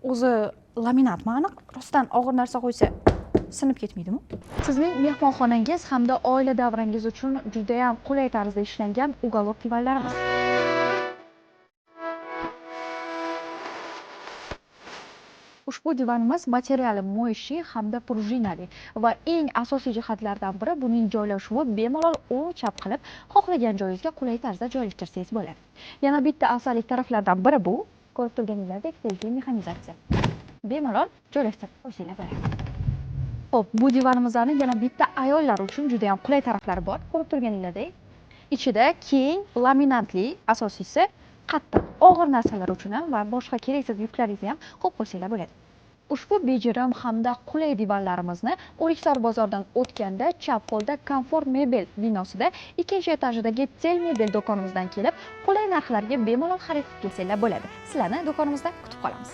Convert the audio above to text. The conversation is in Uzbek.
O'zi laminatmi aniq? Rostdan og'ir narsa qo'ysa sinib ketmaydimi? Sizning mehmonxonangiz hamda oila davrangiz uchun juda ham qulay tarzda ishlangan uголок divanlarimiz. Ushbu divanimiz materiali mo'yshe hamda prujinali va eng asosiy jihatlaridan biri buning joylashuvi bemalol o'ng chap qilib, xohlagan joyingizga qulay tarzda joylashtirsangiz bo'ladi. Yana bitta afzallik taraflardan biri bu, ko'rib turganingizdek, telefon mexanizatsiya. Bemalol joylashtirib qo'ysangiz bo'ladi. Xo'p, bu divanimizning yana bitta ayollar uchun juda ham qulay taraflari bor. Ko'rib turganingizdek, ichida keng laminatli, asosiysi qattiq og'ir narsalar uchun ham va boshqa keraksiz yuklaringizni ham qo'yib qo'ysangiz bo'ladi. Ushbu bejirim hamda qulay divanlarimizni O'rikzor bozoridan o'tganda chap qo'lda Komfort Mebel binosida 2-etajidagi Tel Mebel do'konimizdan kelib, qulay narxlarga bemalol xarid qilsanglar bo'ladi. Sizlarni do'konimizda kutib qolamiz.